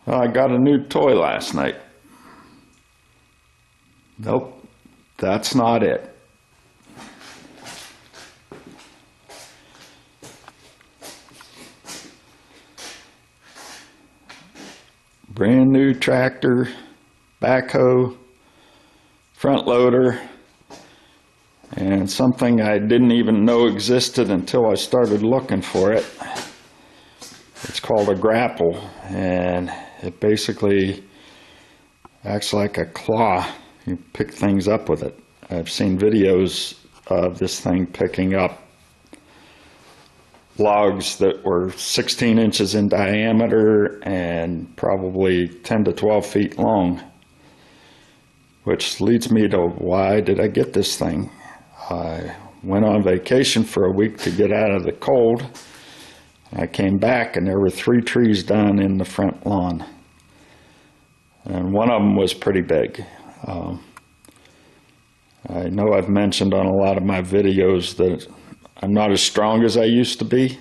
I got a new toy last night. Nope, that's not it. Brand new tractor, backhoe, front loader, and something I didn't even know existed until I started looking for it. It's called a grapple, and it basically acts like a claw. You pick things up with it. I've seen videos of this thing picking up logs that were 16 inches in diameter and probably 10 to 12 feet long, which leads me to why did I get this thing? I went on vacation for a week to get out of the cold. I came back and there were 3 trees down in the front lawn, and one of them was pretty big. I know I've mentioned on a lot of my videos that I'm not as strong as I used to be.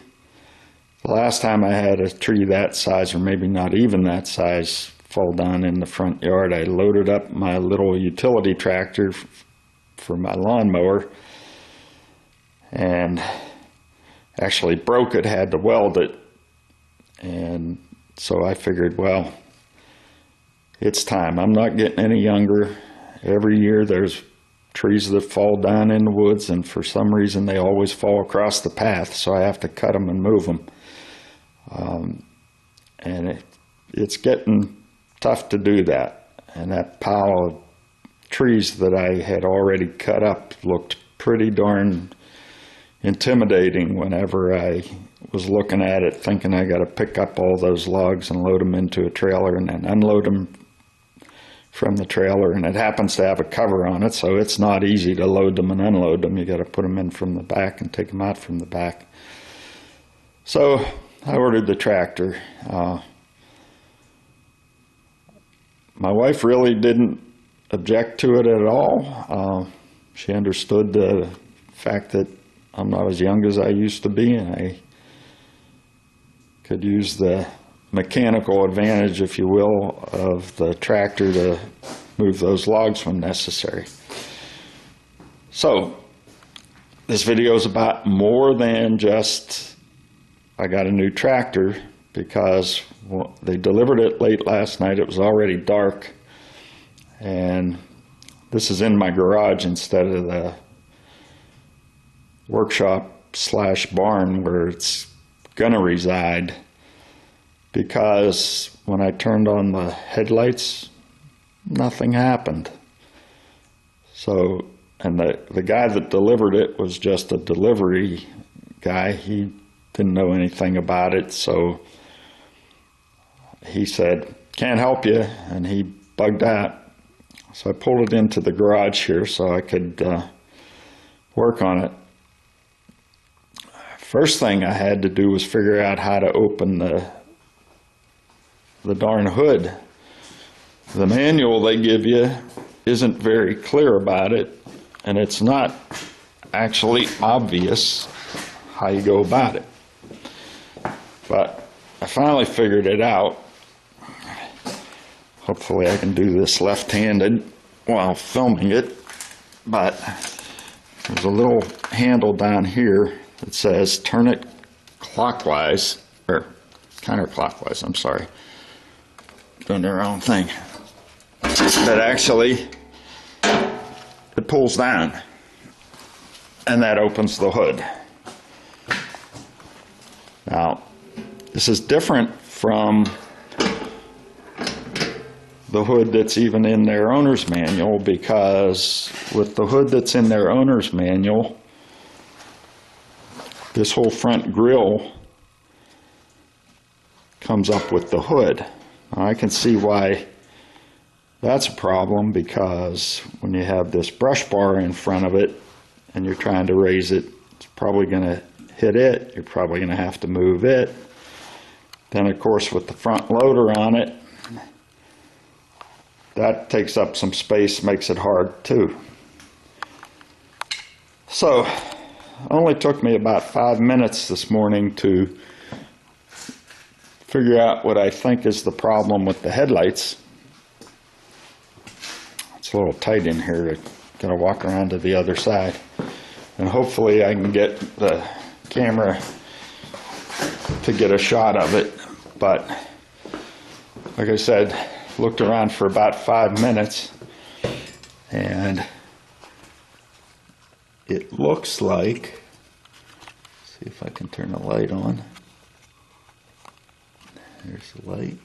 The last time I had a tree that size, or maybe not even that size, fall down in the front yard, I loaded up my little utility tractor for my lawnmower and actually broke it, had to weld it. And so I figured, well, it's time. I'm not getting any younger. Every year there's trees that fall down in the woods, and for some reason they always fall across the path, so I have to cut them and move them. And it's getting tough to do that. And that pile of trees that I had already cut up looked pretty darn intimidating whenever I was looking at it, thinking I got to pick up all those logs and load them into a trailer and then unload them from the trailer. And it happens to have a cover on it, so it's not easy to load them and unload them. You got to put them in from the back and take them out from the back. So I ordered the tractor. My wife really didn't object to it at all. She understood the fact that I'm not as young as I used to be, and I could use the mechanical advantage, if you will, of the tractor to move those logs when necessary. So this video is about more than just I got a new tractor, because they delivered it late last night. It was already dark, and this is in my garage instead of the workshop / barn where it's gonna reside, because when I turned on the headlights, nothing happened. So, and the guy that delivered it was just a delivery guy. He didn't know anything about it, so he said, "Can't help you," and he bugged out. So I pulled it into the garage here so I could work on it. First thing I had to do was figure out how to open the darn hood. The manual they give you isn't very clear about it, and it's not actually obvious how you go about it. But I finally figured it out. Hopefully I can do this left-handed while filming it, but there's a little handle down here that says turn it clockwise, or counterclockwise, I'm sorry. Doing the wrong thing. That actually, it pulls down, and that opens the hood. Now, this is different from the hood that's even in their owner's manual, because with the hood that's in their owner's manual, this whole front grille comes up with the hood. Now, I can see why that's a problem, because when you have this brush bar in front of it and you're trying to raise it, it's probably going to hit it. You're probably going to have to move it. Then, of course, with the front loader on it, that takes up some space, makes it hard too. So, it only took me about 5 minutes this morning to figure out what I think is the problem with the headlights. It's a little tight in here. Gonna walk around to the other side, and hopefully I can get the camera to get a shot of it. But like I said, looked around for about 5 minutes, and it looks like, see if I can turn the light on. There's the light.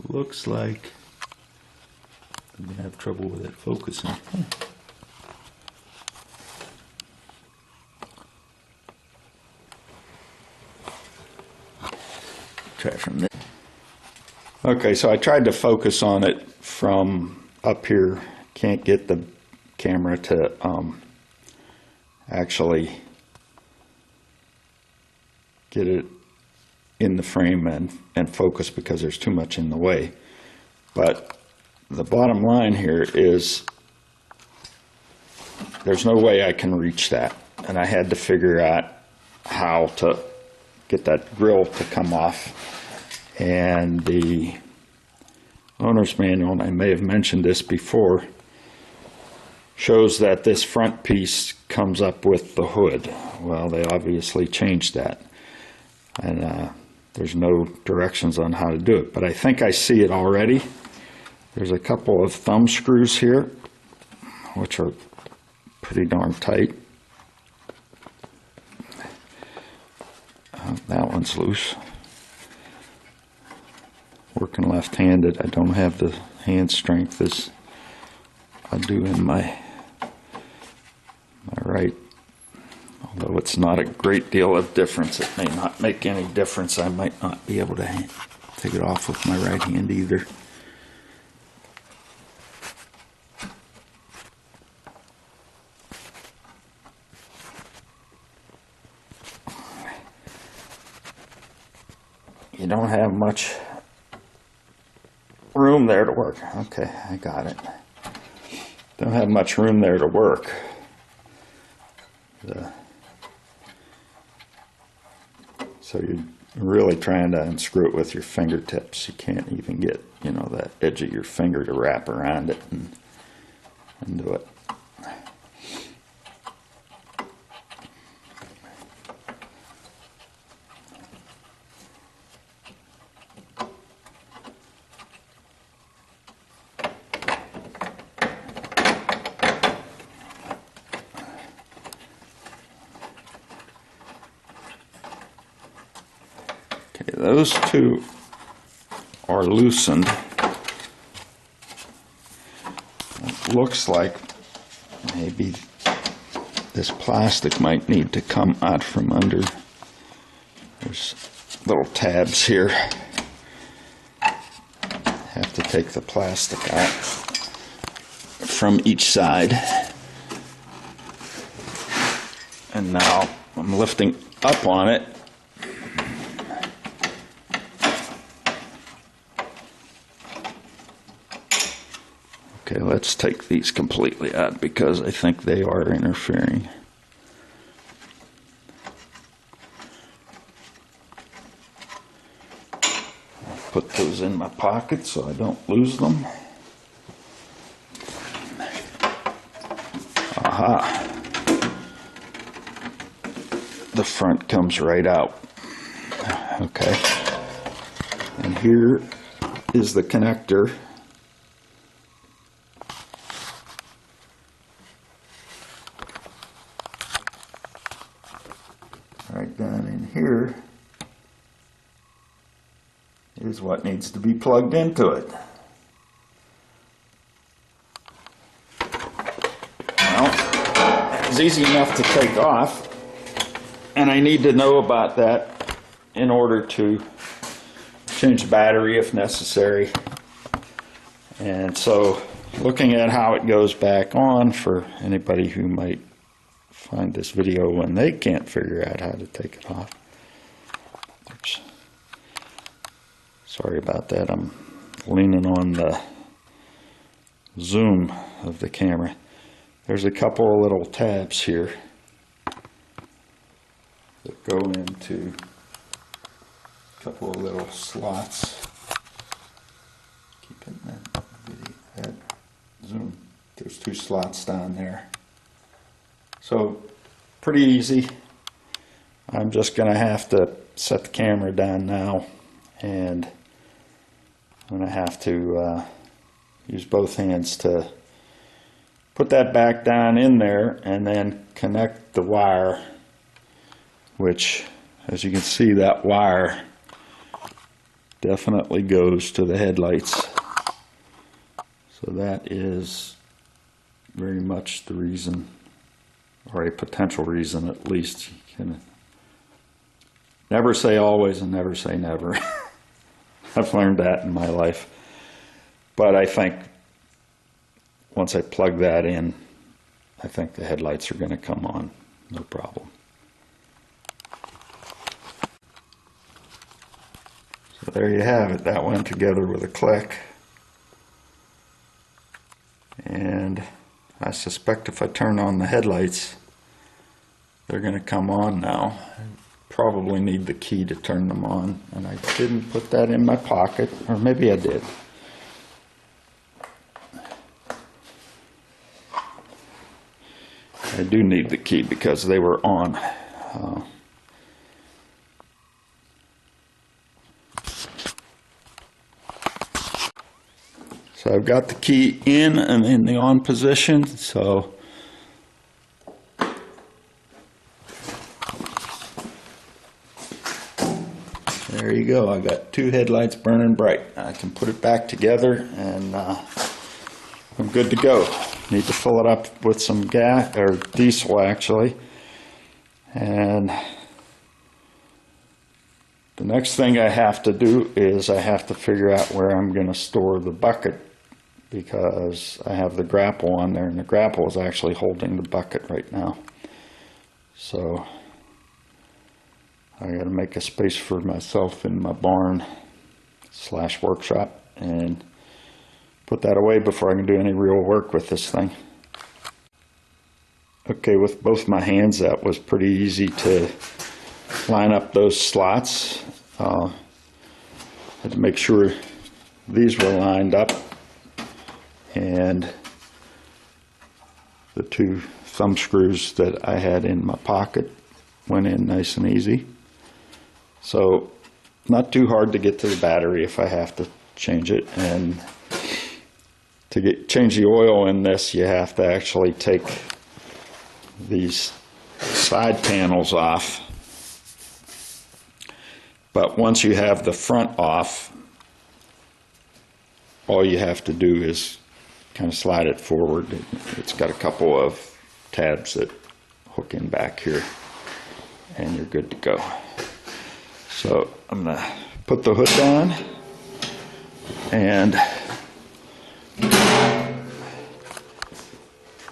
Looks like I'm gonna have trouble with it focusing. Try from there. Okay, so I tried to focus on it from up here. Can't get the camera to actually get it in the frame and focus because there's too much in the way. But the bottom line here is there's no way I can reach that, and I had to figure out how to get that grill to come off. And the owner's manual, and I may have mentioned this before, shows that this front piece comes up with the hood. Well, they obviously changed that, and there's no directions on how to do it, but I think I see it already. There's a couple of thumb screws here, which are pretty darn tight. That one's loose. Working left-handed, I don't have the hand strength as I do in my right. Although it's not a great deal of difference, it may not make any difference. I might not be able to take it off with my right hand either. You don't have much room there to work. Okay, I got it. Don't have much room there to work. So you're really trying to unscrew it with your fingertips. You can't even get, you know, that edge of your finger to wrap around it and do it. Those two are loosened. It looks like maybe this plastic might need to come out from under. There's little tabs here. Have to take the plastic out from each side. And now I'm lifting up on it. Okay, let's take these completely out because I think they are interfering. I'll put those in my pocket so I don't lose them. Aha. The front comes right out. Okay. And here is the connector. Right down in here is what needs to be plugged into it. Well, it's easy enough to take off, and I need to know about that in order to change the battery if necessary. And so looking at how it goes back on for anybody who might find this video when they can't figure out how to take it off. Sorry about that. I'm leaning on the zoom of the camera. There's a couple of little tabs here that go into a couple of little slots. Keeping that zoom. There's 2 slots down there. So pretty easy. I'm just going to have to set the camera down now, and I'm going to have to use both hands to put that back down in there and then connect the wire, which, as you can see, that wire definitely goes to the headlights. So that is very much the reason, or a potential reason at least. You can never say always and never say never. I've learned that in my life. But I think once I plug that in, I think the headlights are going to come on, no problem. So there you have it. That went together with a click. And I suspect if I turn on the headlights, they're going to come on now. I probably need the key to turn them on, and I didn't put that in my pocket, or maybe I did. I do need the key because they were on. So I've got the key in and in the on position, so there you go. I got 2 headlights burning bright. I can put it back together and I'm good to go. Need to fill it up with some gas, or diesel actually. And the next thing I have to do is I have to figure out where I'm going to store the bucket, because I have the grapple on there, and the grapple is actually holding the bucket right now. So I got to make a space for myself in my barn / workshop and put that away before I can do any real work with this thing. Okay, with both my hands that was pretty easy to line up those slots. Had to make sure these were lined up, and the 2 thumb screws that I had in my pocket went in nice and easy. So not too hard to get to the battery if I have to change it. And to change the oil in this, you have to actually take these side panels off. But once you have the front off, all you have to do is kind of slide it forward. It's got a couple of tabs that hook in back here, and you're good to go. So I'm going to put the hood on, and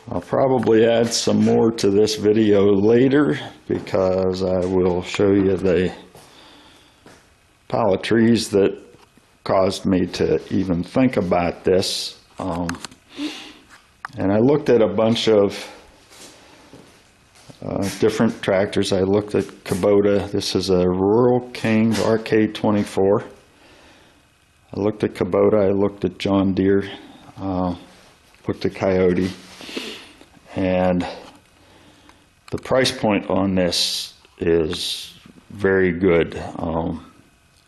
I'll probably add some more to this video later, because I will show you the pile of trees that caused me to even think about this. And I looked at a bunch of different tractors. I looked at Kubota. This is a Rural King RK24. I looked at Kubota. I looked at John Deere. Looked at Coyote. And the price point on this is very good.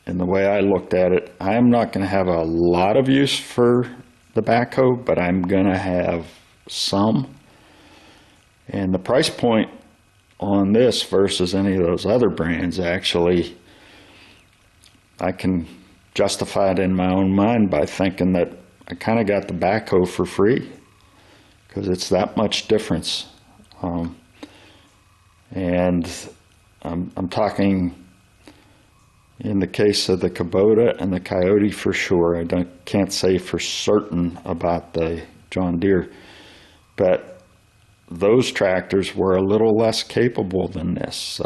And the way I looked at it, I'm not going to have a lot of use for the backhoe, but I'm going to have some. And the price point on this versus any of those other brands, actually, I can justify it in my own mind by thinking that I kind of got the backhoe for free, because it's that much difference. And I'm talking in the case of the Kubota and the Coyote for sure. I can't say for certain about the John Deere, but those tractors were a little less capable than this.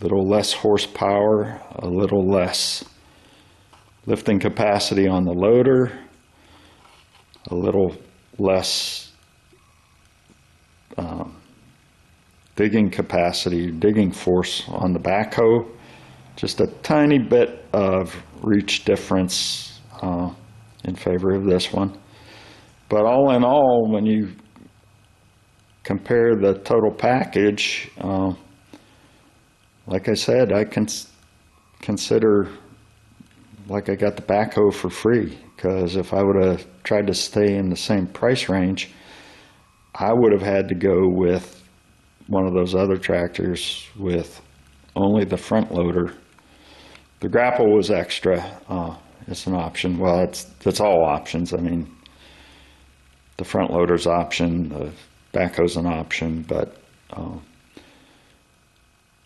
Little less horsepower, a little less lifting capacity on the loader, a little less digging capacity, digging force on the backhoe, just a tiny bit of reach difference in favor of this one. But all in all, when you compare the total package, like I said, I can consider like I got the backhoe for free, because if I would have tried to stay in the same price range, I would have had to go with one of those other tractors with only the front loader. The grapple was extra. It's an option. Well, it's all options. I mean, the front loader's option, the backhoe's an option, but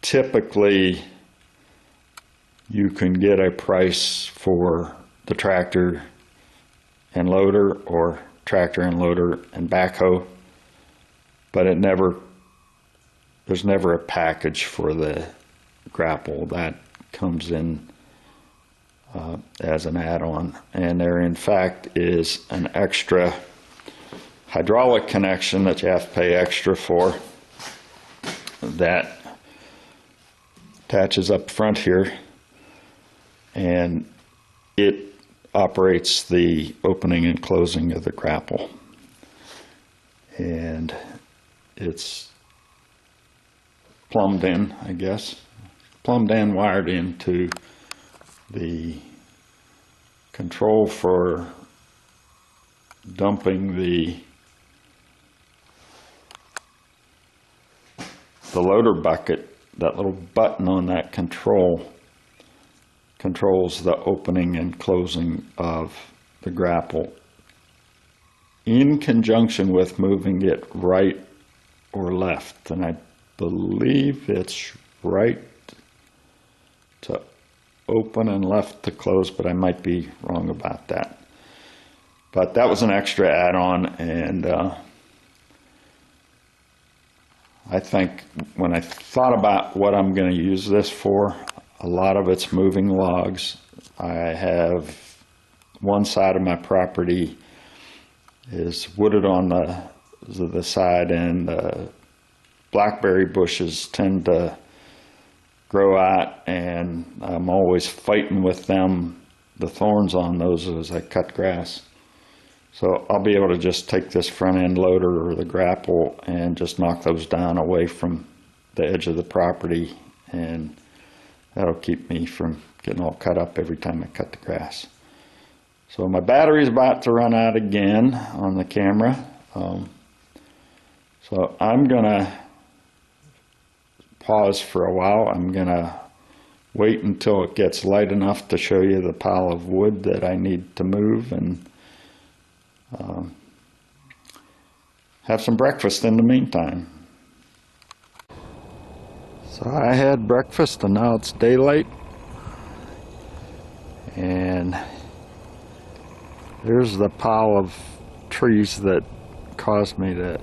typically you can get a price for the tractor and loader, or tractor and loader and backhoe, but there's never a package for the grapple. That comes in as an add-on, and there in fact is an extra hydraulic connection that you have to pay extra for that attaches up front here, and it operates the opening and closing of the grapple, and it's plumbed in, I guess, plumbed and wired into the control for dumping the loader bucket. That little button on that controls the opening and closing of the grapple in conjunction with moving it right or left, and I believe it's right to open and left to close, but I might be wrong about that. But that was an extra add-on, and I think when I thought about what I'm going to use this for, a lot of it's moving logs. I have one side of my property is wooded on the side, and blackberry bushes tend to grow out, and I'm always fighting with them, the thorns on those, as I cut grass. So I'll be able to just take this front end loader or the grapple and just knock those down away from the edge of the property, and that'll keep me from getting all cut up every time I cut the grass. So my battery's about to run out again on the camera. So I'm gonna pause for a while. I'm gonna wait until it gets light enough to show you the pile of wood that I need to move, and have some breakfast in the meantime. So I had breakfast, and now it's daylight, and there's the pile of trees that caused me to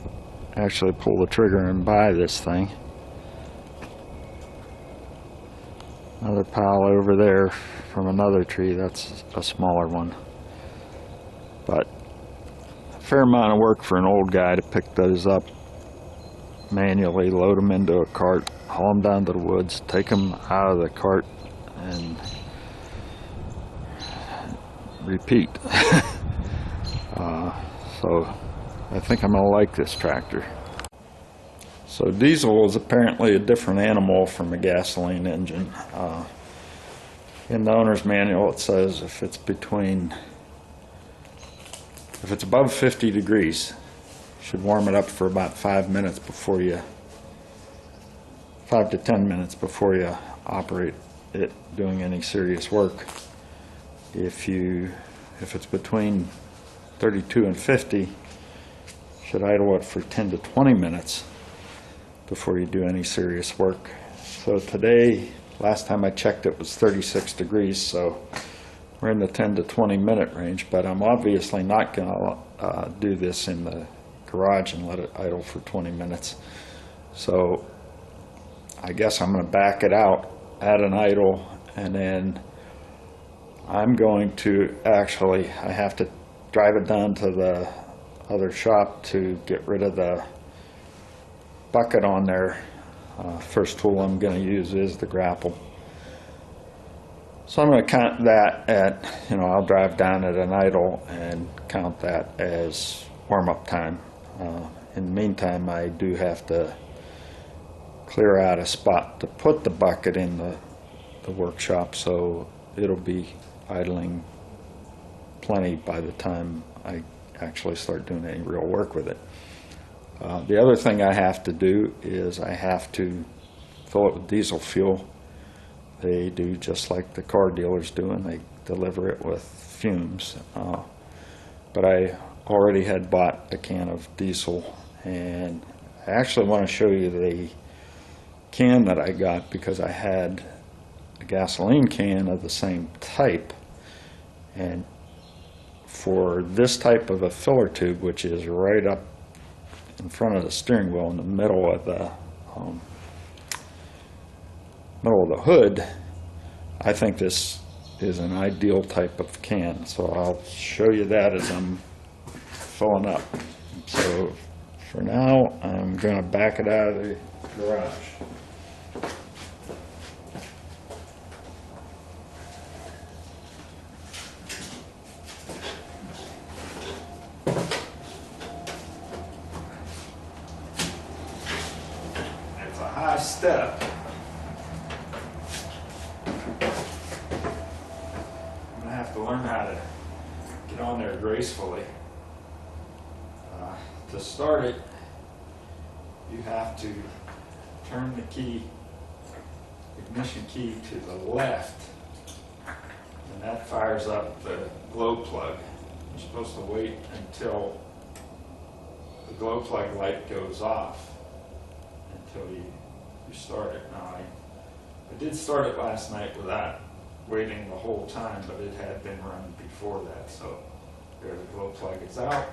actually pull the trigger and buy this thing. Another pile over there from another tree, that's a smaller one. But a fair amount of work for an old guy to pick those up manually, load them into a cart, haul them down to the woods, take them out of the cart, and repeat. So I think I'm going to like this tractor. So diesel is apparently a different animal from a gasoline engine. In the owner's manual it says if it's above 50 degrees, you should warm it up for about 5 minutes before 5 to 10 minutes before you operate it doing any serious work. If it's between 32 and 50, you should idle it for 10 to 20 minutes before you do any serious work. So today, last time I checked, it was 36 degrees, so we're in the 10 to 20 minute range, but I'm obviously not going to do this in the garage and let it idle for 20 minutes. So I guess I'm going to back it out, add an idle, and then I'm going to actually, I have to drive it down to the other shop to get rid of the bucket on there. First tool I'm going to use is the grapple. So I'm going to count that at, I'll drive down at an idle and count that as warm-up time. In the meantime, I do have to clear out a spot to put the bucket in the workshop, so it'll be idling plenty by the time I actually start doing any real work with it. The other thing I have to do is I have to fill it with diesel fuel. They do just like the car dealers do, and they deliver it with fumes. But I already had bought a can of diesel, and I actually want to show you the can that I got because I had a gasoline can of the same type, and for this type of a filler tube, which is right up in front of the steering wheel in the middle of the hood, I think this is an ideal type of can. So I'll show you that as I'm filling up. So for now, I'm going to back it out of the garage. It's a high step. I'm going to have to learn how to get on there gracefully. To start it, you have to turn the key, ignition key, to the left, and that fires up the glow plug. You're supposed to wait until the glow plug light goes off until you start it. Now, I did start it last night without waiting the whole time, but it had been running before that, so there the glow plug is out.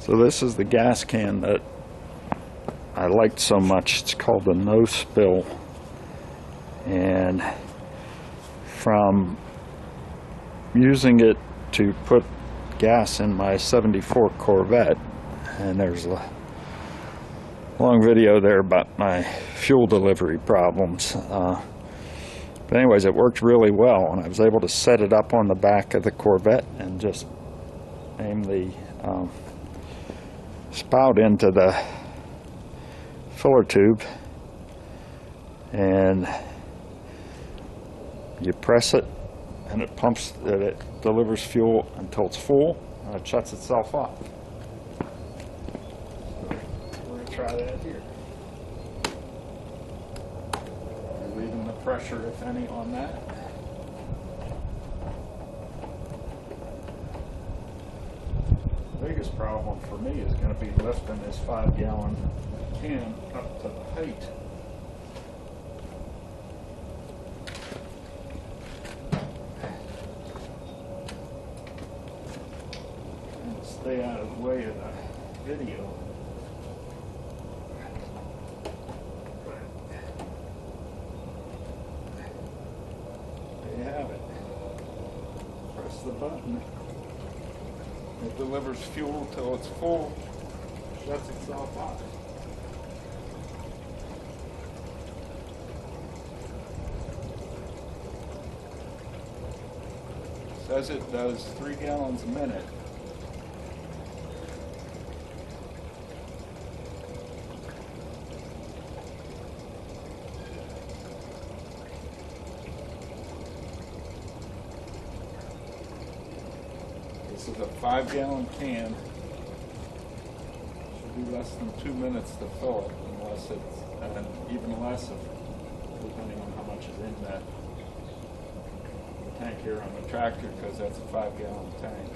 So this is the gas can that I liked so much. It's called the No Spill. And from using it to put gas in my '74 Corvette, and there's a long video there about my fuel delivery problems. But anyways, it worked really well, and I was able to set it up on the back of the Corvette and just aim the spout into the filler tube, and you press it and it pumps, it delivers fuel until it's full, and it shuts itself off. So we're going to try that here. Relieving the pressure, if any, on that. problem for me is going to be lifting this 5-gallon can up to the height. And stay out of the way of the video. There you have it. Press the button. It delivers fuel till it's full, shuts itself off. Says it does 3 gallons a minute. This is a 5-gallon can. Should be less than 2 minutes to fill it, unless it's, and even less if, depending on how much is in that tank here on the tractor, because that's a 5-gallon tank.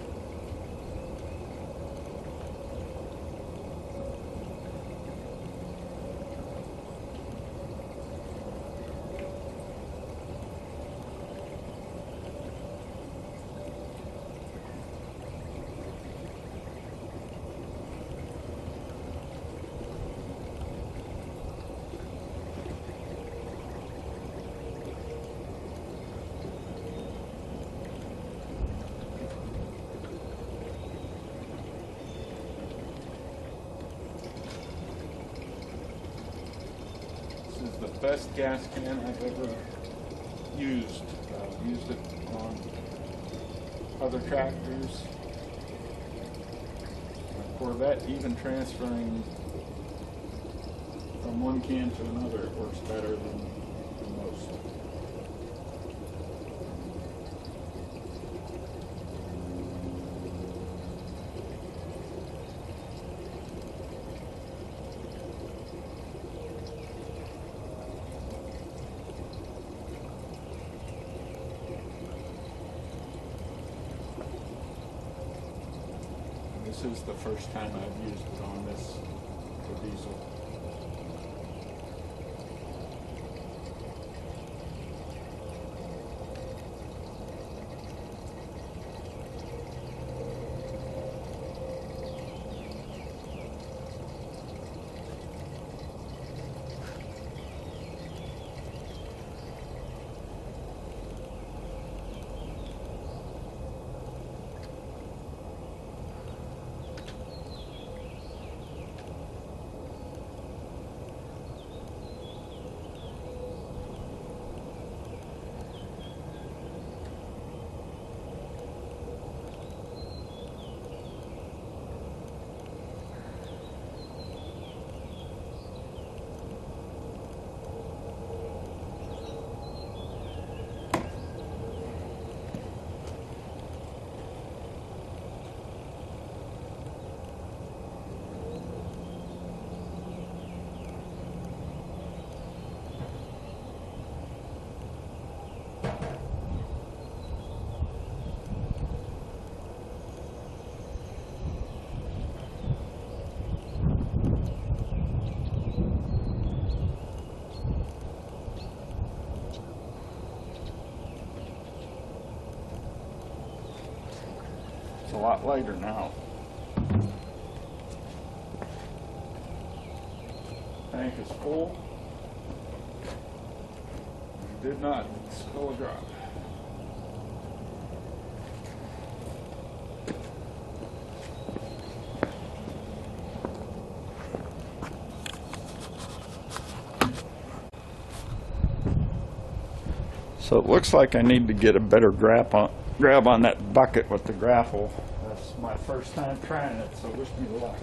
The best gas can I've ever used. I've used it on other tractors, a Corvette, even transferring from one can to another. It works better than most. This is the first time I've used it on this for diesel. It's a lot lighter now. Tank is full. Did not spill a drop. So it looks like I need to get a better grab on that bucket with the grapple. That's my first time trying it, so wish me luck.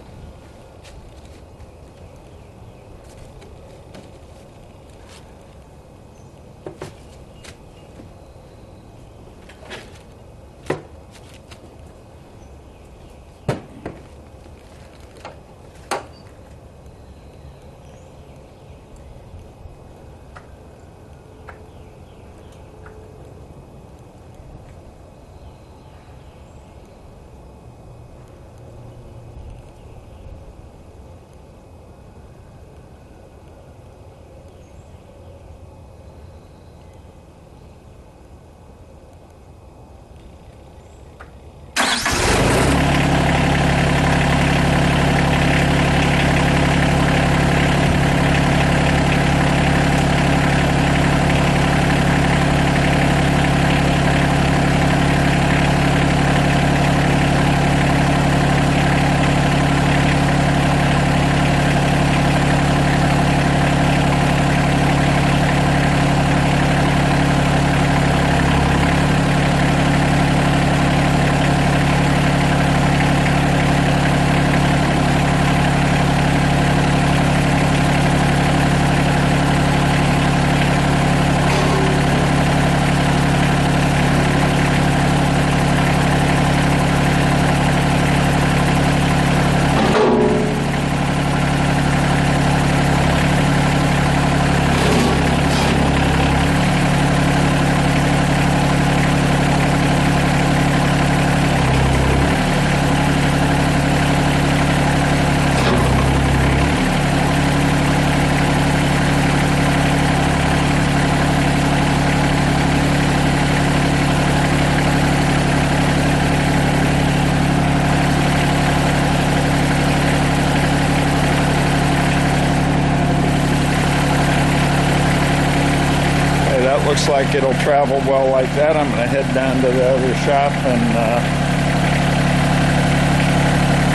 looks like it'll travel well like that. I'm going to head down to the other shop and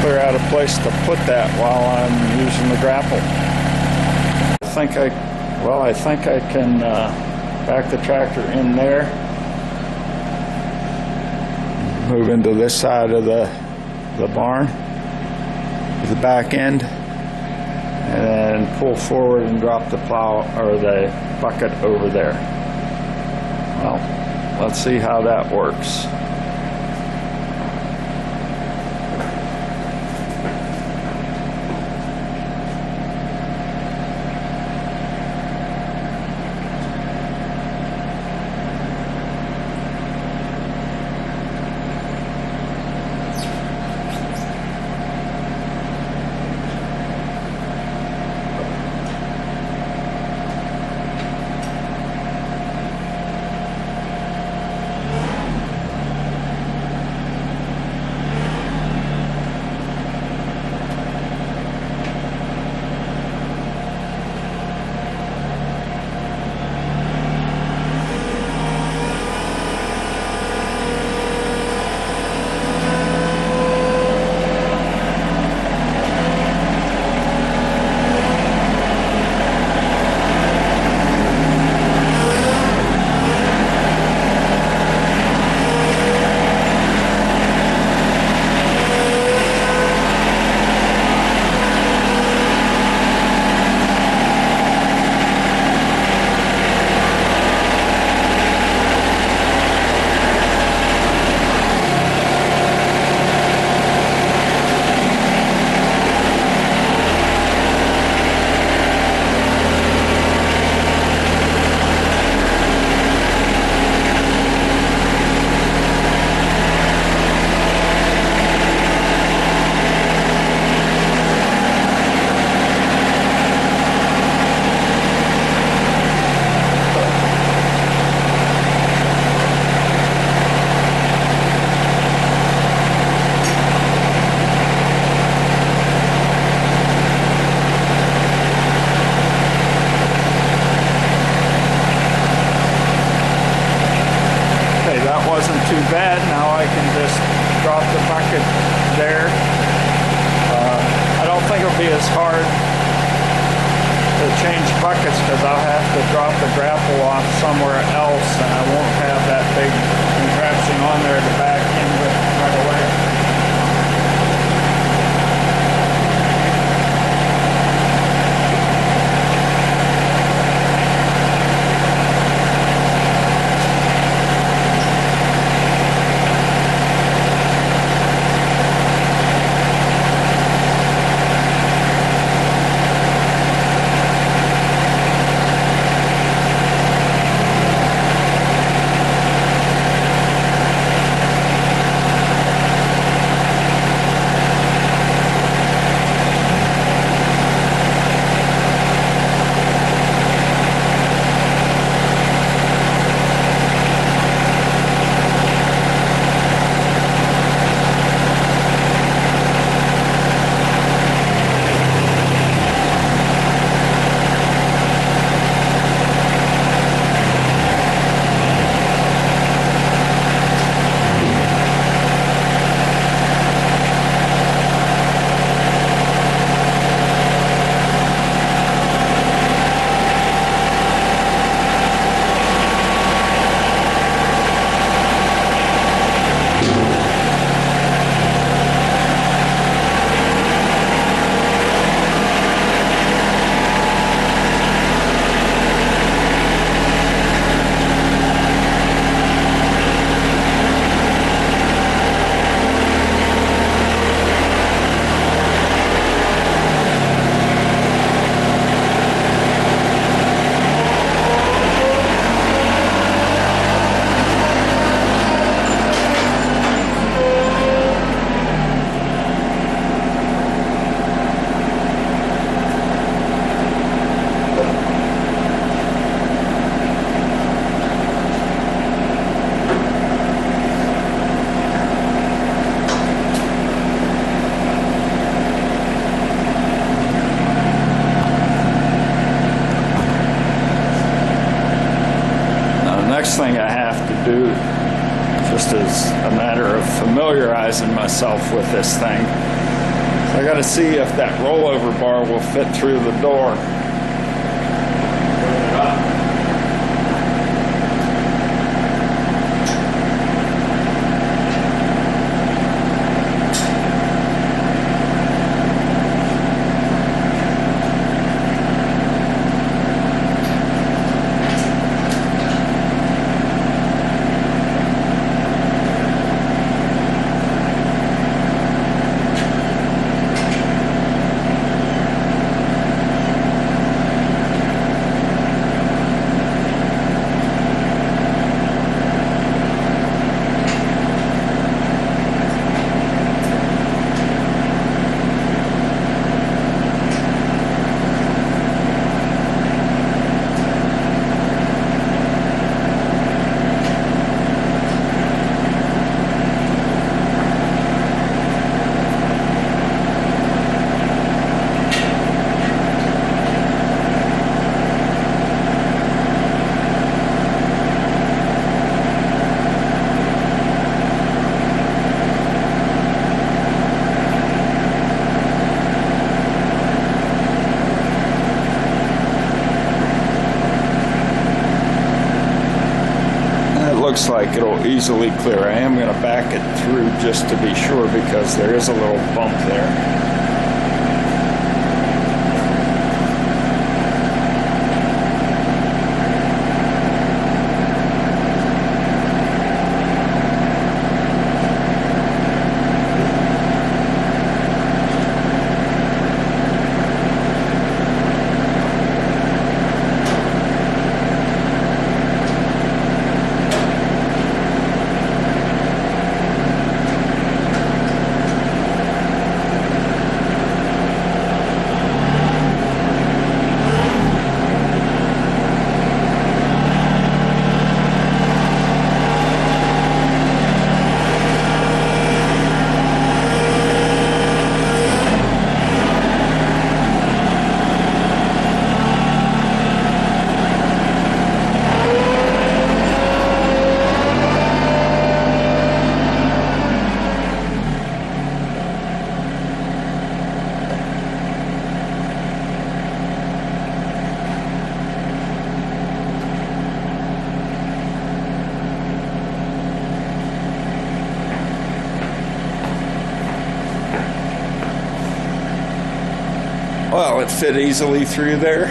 clear out a place to put that while I'm using the grapple. I think I can back the tractor in there, move into this side of the barn, the back end, and pull forward and drop the plow or the bucket over there. Well, let's see how that works. Too bad. Now I can just drop the bucket there. I don't think it'll be as hard to change buckets because I'll have to drop the grapple off somewhere else and I won't have that big contraption on there to back in with right away. just as a matter of familiarizing myself with this thing. So I got to see if that rollover bar will fit through the door. Put it up. Looks like it'll easily clear. I am going to back it through just to be sure because there is a little bump there. Well, it fit easily through there.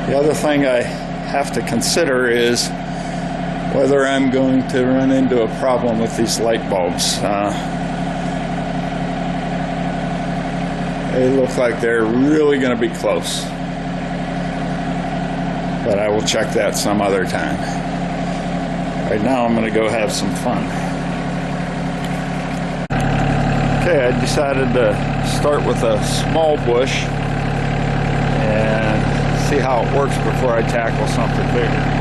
The other thing I have to consider is whether I'm going to run into a problem with these light bulbs. They look like they're really going to be close. But I will check that some other time. Right now I'm going to go have some fun. Okay, I decided to start with a small bush and see how it works before I tackle something bigger.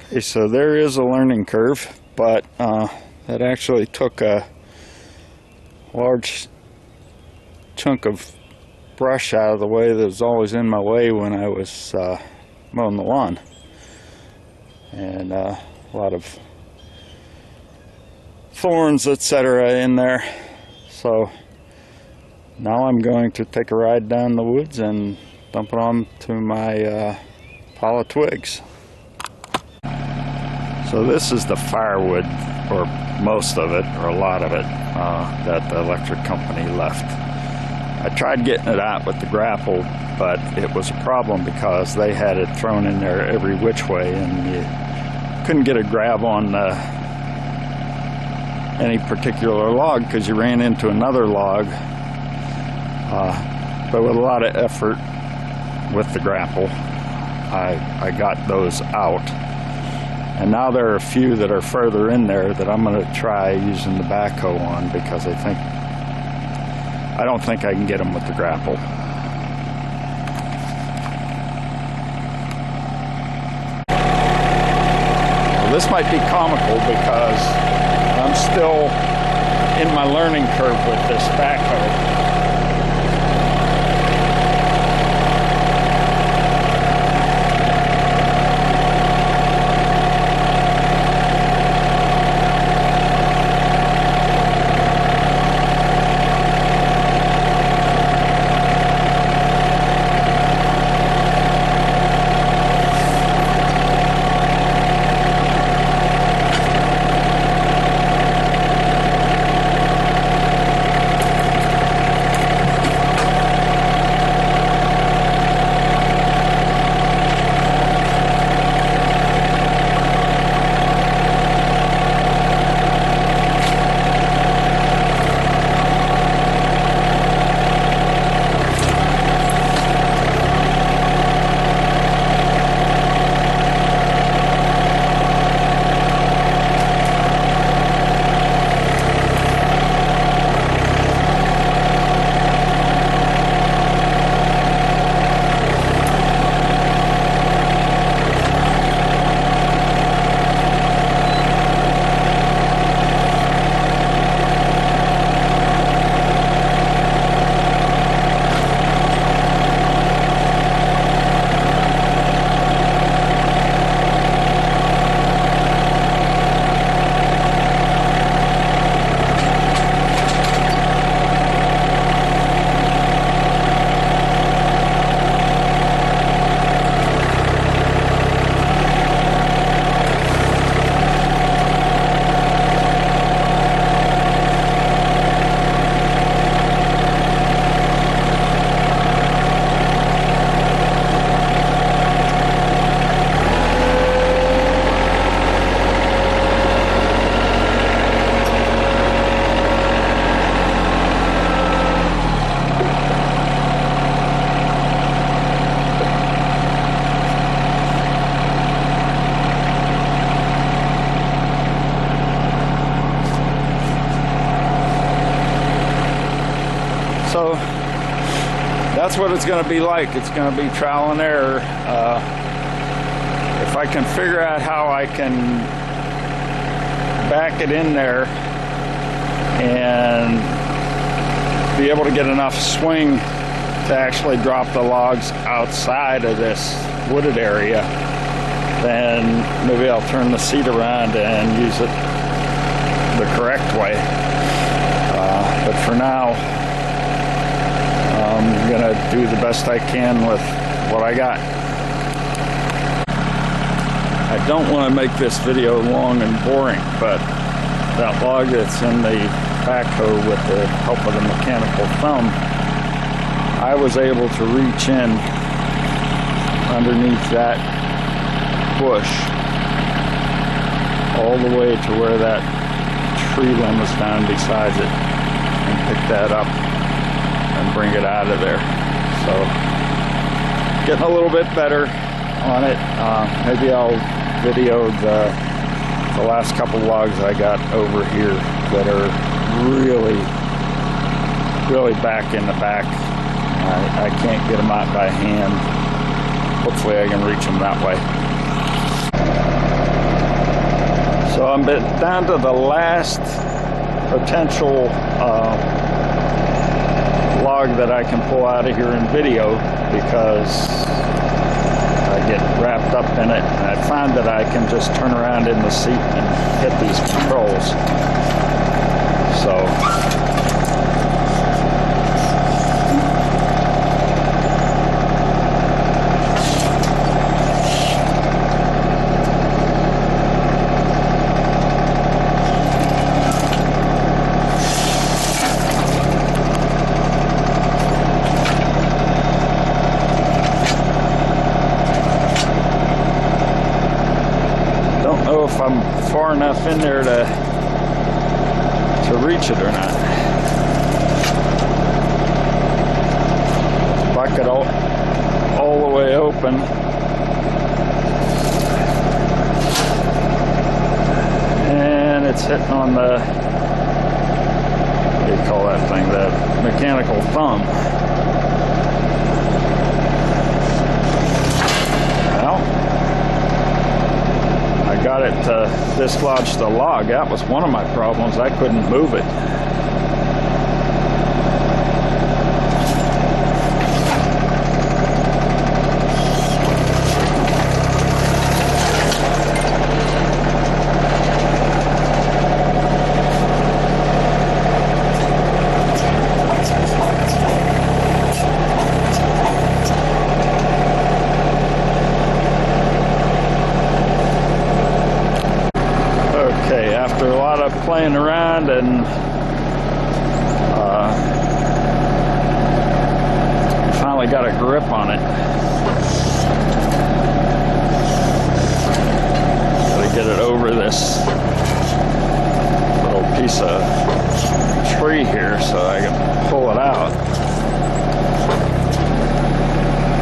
Okay, so there is a learning curve, but that actually took a large chunk of brush out of the way that was always in my way when I was mowing the lawn, and a lot of thorns, etc. in there. So now I'm going to take a ride down the woods and dump it onto my pile of twigs. So this is the firewood, or most of it, or a lot of it, that the electric company left. I tried getting it out with the grapple, but it was a problem because they had it thrown in there every which way, and you couldn't get a grab on any particular log because you ran into another log. But with a lot of effort with the grapple, I got those out. And now there are a few that are further in there that I'm going to try using the backhoe on, because I don't think I can get them with the grapple. Well, this might be comical because I'm still in my learning curve with this backhoe. So that's what it's going to be like. It's going to be trial and error. If I can figure out how I can back it in there and be able to get enough swing to actually drop the logs outside of this wooded area, then maybe I'll turn the seat around and use it the correct way. But for now, I'm gonna do the best I can with what I got. I don't want to make this video long and boring, but that log that's in the backhoe with the help of the mechanical thumb, I was able to reach in underneath that bush all the way to where that tree limb was down beside it and pick that up and bring it out of there. So getting a little bit better on it. Maybe I'll video the last couple logs I got over here that are really back in the back. I can't get them out by hand. Hopefully I can reach them that way. So I'm down to the last potential log that I can pull out of here in video, because I get wrapped up in it, and I find that I can just turn around in the seat and hit these controls. So if I'm far enough in there to reach it or not. Bucket all the way open. And it's hitting on the, what do you call that thing, the mechanical thumb. Got it to dislodge the log. That was one of my problems. I couldn't move it. After a lot of playing around and finally got a grip on it. Gotta get it over this little piece of tree here so I can pull it out.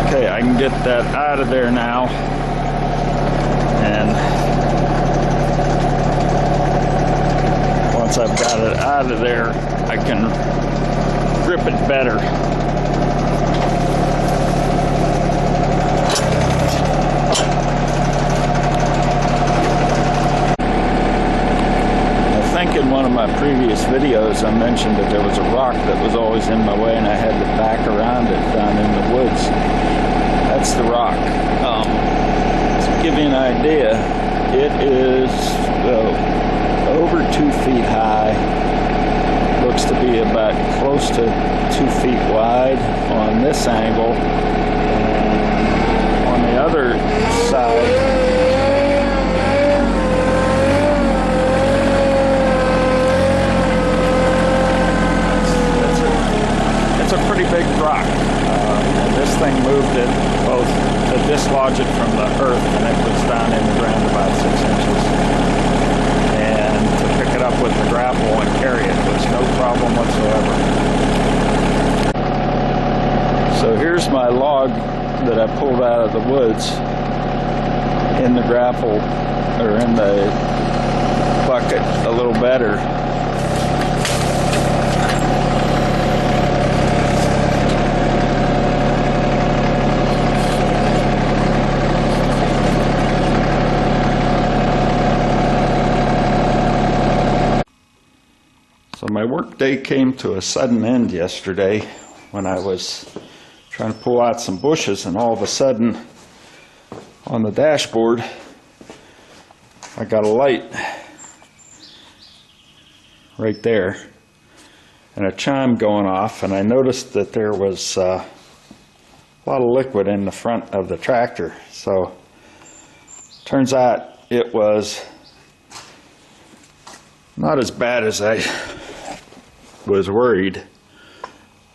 Okay, I can get that out of there now. And once I've got it out of there, I can grip it better. I think in one of my previous videos I mentioned that there was a rock that was always in my way and I had to back around it down in the woods. That's the rock. To give you an idea, it is over 2 feet high, looks to be about close to 2 feet wide on this angle, and on the other side it's a pretty big rock. And this thing moved it both to dislodge it from the earth, and it was down in the ground about 6 inches. Pick it up with the grapple and carry it was no problem whatsoever. So here's my log that I pulled out of the woods in the grapple, or in the bucket, a little better. So my work day came to a sudden end yesterday when I was trying to pull out some bushes, and all of a sudden on the dashboard I got a light right there and a chime going off, and I noticed that there was a lot of liquid in the front of the tractor. So turns out it was not as bad as I was worried.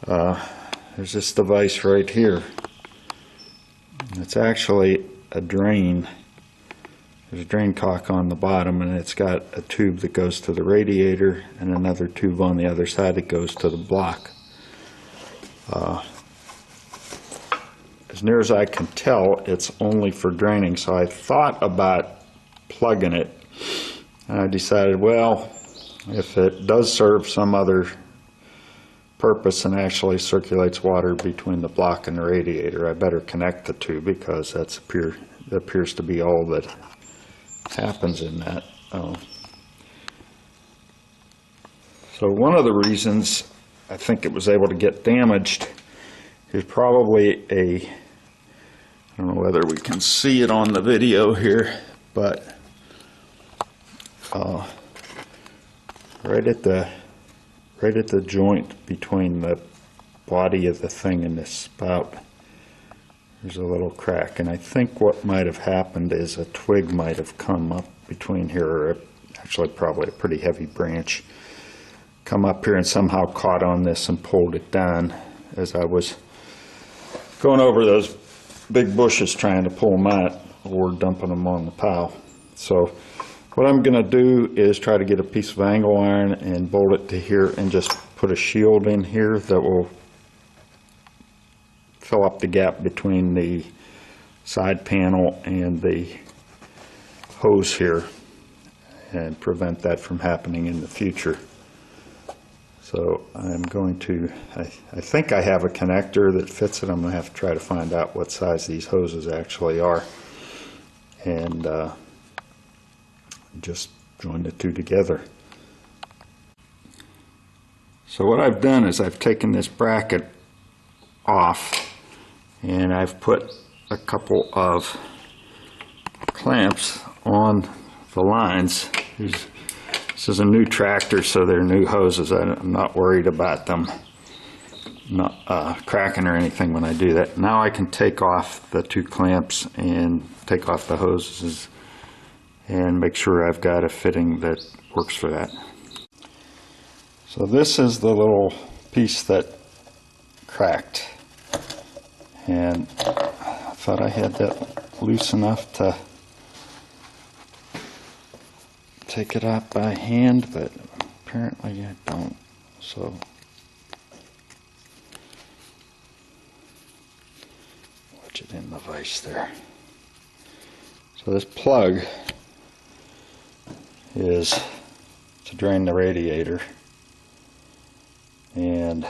There's this device right here. It's actually a drain. There's a drain cock on the bottom, and it's got a tube that goes to the radiator and another tube on the other side that goes to the block. As near as I can tell, it's only for draining, so I thought about plugging it, and I decided, well, if it does serve some other purpose and actually circulates water between the block and the radiator, I better connect the two, because that appears to be all that happens in that. So one of the reasons I think it was able to get damaged is probably I don't know whether we can see it on the video here, but right at the joint between the body of the thing and the spout, there's a little crack, and I think what might have happened is a twig might have come up between here, or actually probably a pretty heavy branch, come up here and somehow caught on this and pulled it down as I was going over those big bushes trying to pull them out or dumping them on the pile. So what I'm going to do is try to get a piece of angle iron and bolt it to here and just put a shield in here that will fill up the gap between the side panel and the hose here and prevent that from happening in the future. So I'm going to, I think I have a connector that fits it. I'm going to have to try to find out what size these hoses actually are and just join the two together. So what I've done is I've taken this bracket off and I've put a couple of clamps on the lines. This is a new tractor, so they're new hoses. I'm not worried about them not cracking or anything when I do that. Now I can take off the two clamps and take off the hoses and make sure I've got a fitting that works for that. So this is the little piece that cracked, and I thought I had that loose enough to take it out by hand, but apparently I don't. So watch it in the vise there. So this plug is to drain the radiator, and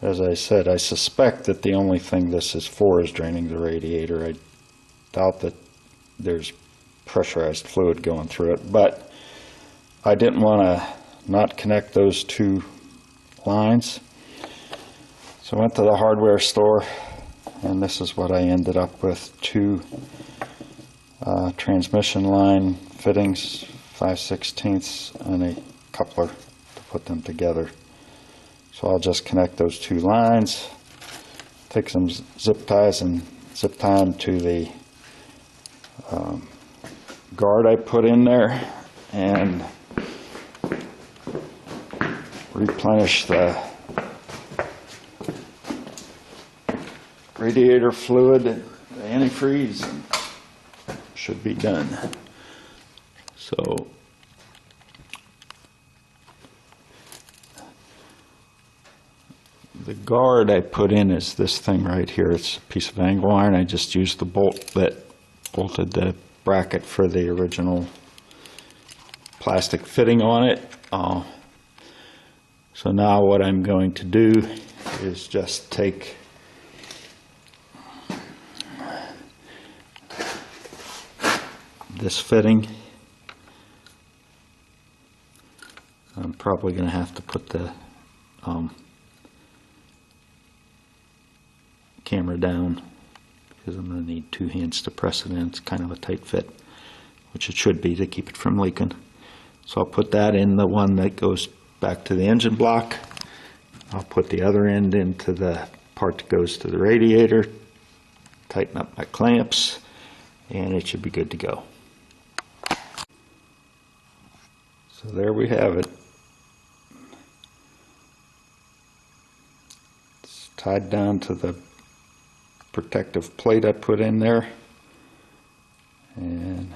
as I said, I suspect that the only thing this is for is draining the radiator. I doubt that there's pressurized fluid going through it, but I didn't want to not connect those two lines, so I went to the hardware store and this is what I ended up with: two transmission line fittings, 5/16, and a coupler to put them together. So I'll just connect those two lines, take some zip ties and zip tie them to the guard I put in there, and replenish the radiator fluid, the antifreeze, and should be done. So the guard I put in is this thing right here. It's a piece of angle iron. I just used the bolt that bolted the bracket for the original plastic fitting on it. So now what I'm going to do is just take this fitting. I'm probably going to have to put the camera down because I'm going to need two hands to press it in. It's kind of a tight fit, which it should be to keep it from leaking. So I'll put that in the one that goes back to the engine block. I'll put the other end into the part that goes to the radiator, tighten up my clamps, and it should be good to go. So there we have it. It's tied down to the protective plate I put in there and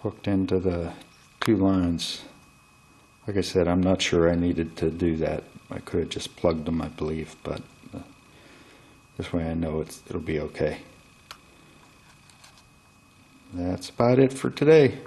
hooked into the two lines. Like I said, I'm not sure I needed to do that. I could have just plugged them, I believe, but this way I know it'll be okay. That's about it for today.